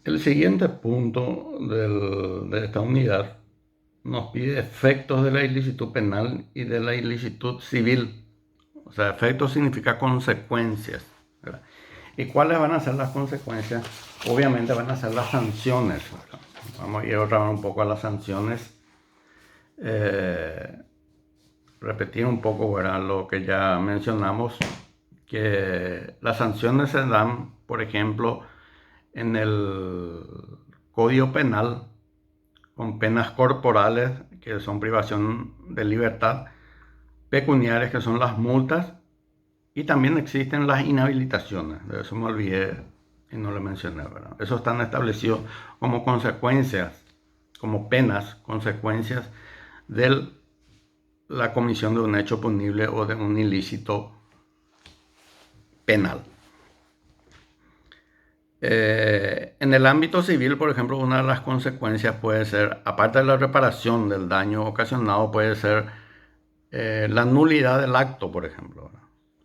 El siguiente punto de esta unidad nos pide efectos de la ilicitud penal y de la ilicitud civil. O sea, efectos significa consecuencias, ¿verdad? ¿Y cuáles van a ser las consecuencias? Obviamente van a ser las sanciones, ¿verdad? Vamos a ir otra vez un poco a las sanciones. Eh, Repetir un poco, ¿verdad?, lo que ya mencionamos, que las sanciones se dan, por ejemplo, en el Código Penal, con penas corporales, que son privación de libertad, pecuniarias, que son las multas, y también existen las inhabilitaciones. De eso me olvidé y no lo mencioné, ¿verdad? Eso están establecidos como consecuencias, como penas, consecuencias de la comisión de un hecho punible o de un ilícito penal. En el ámbito civil, por ejemplo, una de las consecuencias puede ser, aparte de la reparación del daño ocasionado, puede ser la nulidad del acto, por ejemplo.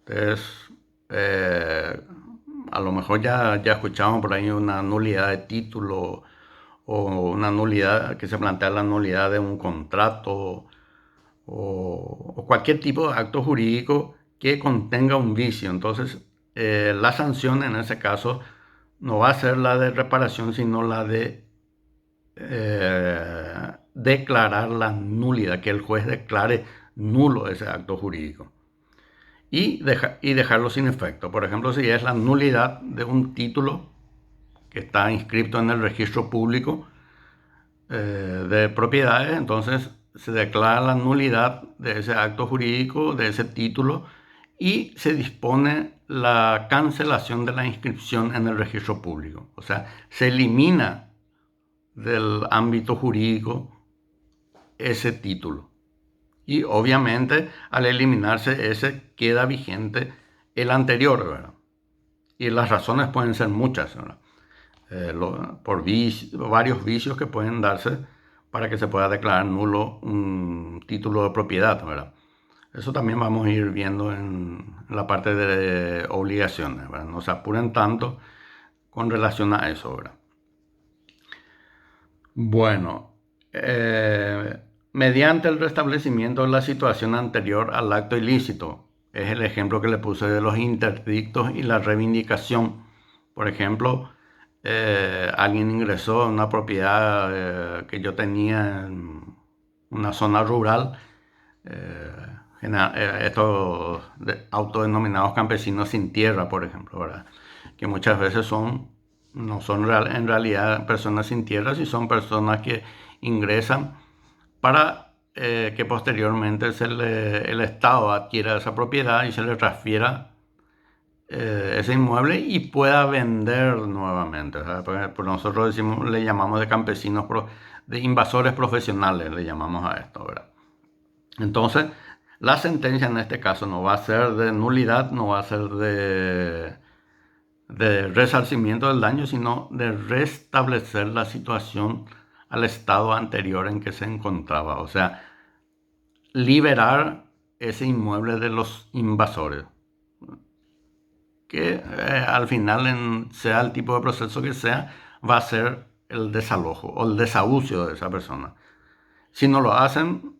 Entonces, eh, a lo mejor ya escuchamos por ahí una nulidad de título o una nulidad que se plantea la nulidad de un contrato o cualquier tipo de acto jurídico que contenga un vicio. Entonces, la sanción en ese caso no va a ser la de reparación, sino la de declarar la nulidad, que el juez declare nulo ese acto jurídico y dejarlo sin efecto. Por ejemplo, si es la nulidad de un título que está inscrito en el registro público de propiedades, entonces se declara la nulidad de ese acto jurídico, de ese título, y se dispone la cancelación de la inscripción en el registro público. O sea, se elimina del ámbito jurídico ese título. Y obviamente al eliminarse ese queda vigente el anterior, ¿verdad? Y las razones pueden ser muchas, ¿verdad? Por varios vicios que pueden darse para que se pueda declarar nulo un título de propiedad, ¿verdad? Eso también vamos a ir viendo en la parte de obligaciones, ¿verdad? No se apuren tanto con relación a eso, ¿verdad? Bueno, mediante el restablecimiento de la situación anterior al acto ilícito, es el ejemplo que le puse de los interdictos y la reivindicación. Por ejemplo, alguien ingresó a una propiedad que yo tenía en una zona rural, eh, estos autodenominados campesinos sin tierra, por ejemplo, ¿verdad? Que muchas veces no son en realidad personas sin tierra, sino son personas que ingresan para que posteriormente el Estado adquiera esa propiedad y se le transfiera ese inmueble y pueda vender nuevamente. O sea, por nosotros decimos, le llamamos de campesinos, de invasores profesionales, le llamamos a esto, ¿verdad? Entonces, la sentencia en este caso no va a ser de nulidad, no va a ser de resarcimiento del daño, sino de restablecer la situación al estado anterior en que se encontraba. O sea, liberar ese inmueble de los invasores. Que al final, sea el tipo de proceso que sea, va a ser el desalojo o el desahucio de esa persona. Si no lo hacen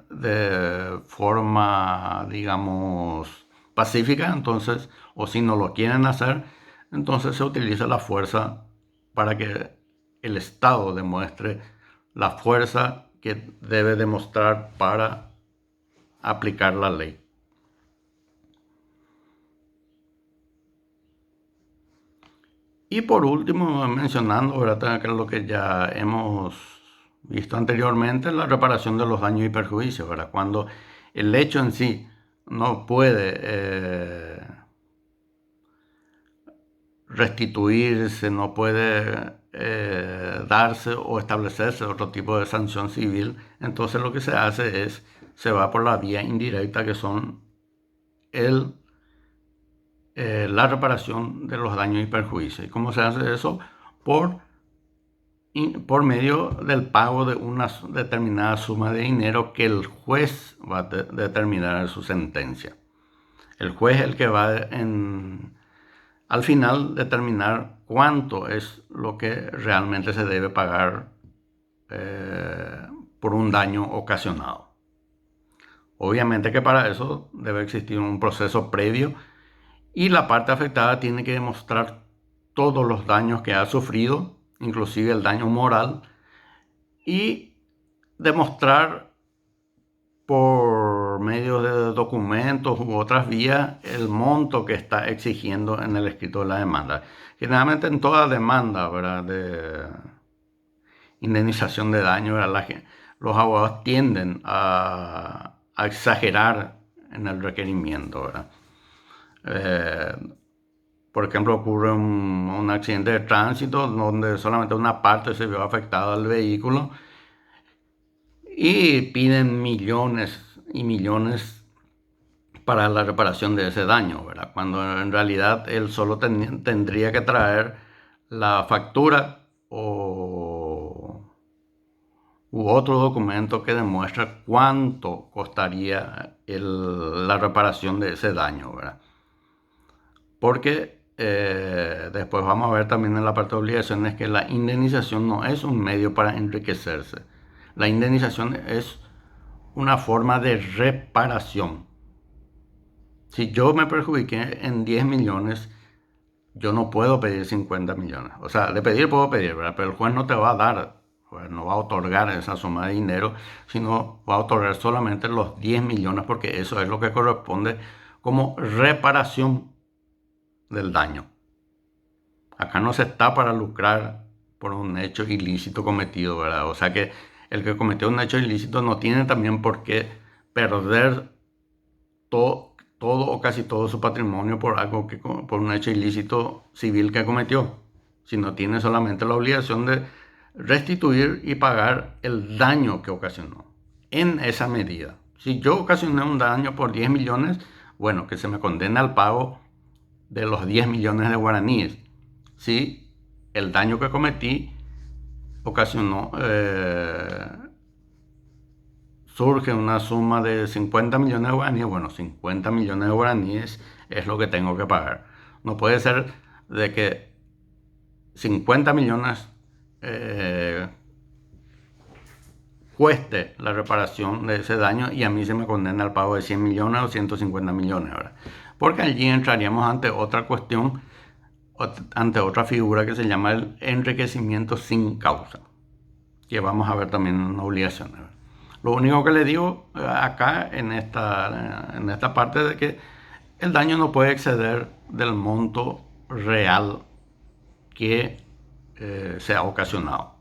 de forma, digamos, pacífica, entonces, o si no lo quieren hacer, entonces se utiliza la fuerza para que el Estado demuestre la fuerza que debe demostrar para aplicar la ley. Y por último, mencionando, ¿verdad?, que es lo que ya hemos visto anteriormente, la reparación de los daños y perjuicios, ¿verdad? Cuando el hecho en sí no puede restituirse, no puede darse o establecerse otro tipo de sanción civil, entonces lo que se hace es, se va por la vía indirecta, que son el la reparación de los daños y perjuicios. ¿Y cómo se hace eso? Por, por medio del pago de una determinada suma de dinero que el juez va a determinar en su sentencia. El juez es el que va al final determinar cuánto es lo que realmente se debe pagar por un daño ocasionado. Obviamente que para eso debe existir un proceso previo y la parte afectada tiene que demostrar todos los daños que ha sufrido, inclusive el daño moral, y demostrar por medio de documentos u otras vías el monto que está exigiendo en el escrito de la demanda. Generalmente en toda demanda, ¿verdad?, de indemnización de daño, los abogados tienden a exagerar en el requerimiento, ¿verdad? Por ejemplo, ocurre un accidente de tránsito donde solamente una parte se vio afectada del vehículo y piden millones y millones para la reparación de ese daño, ¿verdad? Cuando en realidad él solo tendría que traer la factura u otro documento que demuestre cuánto costaría la reparación de ese daño, ¿verdad? Porque después vamos a ver también en la parte de obligaciones que la indemnización no es un medio para enriquecerse. La indemnización es una forma de reparación. Si yo me perjudiqué en 10 millones, yo no puedo pedir 50 millones. O sea, de pedir puedo pedir, ¿verdad? Pero el juez no te va a dar, pues, no va a otorgar esa suma de dinero, sino va a otorgar solamente los 10 millones porque eso es lo que corresponde como reparación del daño. Acá no se está para lucrar por un hecho ilícito cometido, ¿verdad? O sea que el que cometió un hecho ilícito no tiene también por qué perder todo o casi todo su patrimonio por un hecho ilícito civil que cometió, sino tiene solamente la obligación de restituir y pagar el daño que ocasionó en esa medida. Si yo ocasioné un daño por 10 millones, bueno, que se me condene al pago de los 10 millones de guaraníes. Si el daño que cometí ocasionó, surge una suma de 50 millones de guaraníes, bueno, 50 millones de guaraníes es lo que tengo que pagar. No puede ser de que 50 millones cueste la reparación de ese daño y a mí se me condena al pago de 100 millones o 150 millones, ¿verdad? Porque allí entraríamos ante otra cuestión, ante otra figura que se llama el enriquecimiento sin causa, que vamos a ver también en obligaciones, ¿verdad? Lo único que le digo acá en esta parte es de que el daño no puede exceder del monto real que se ha ocasionado.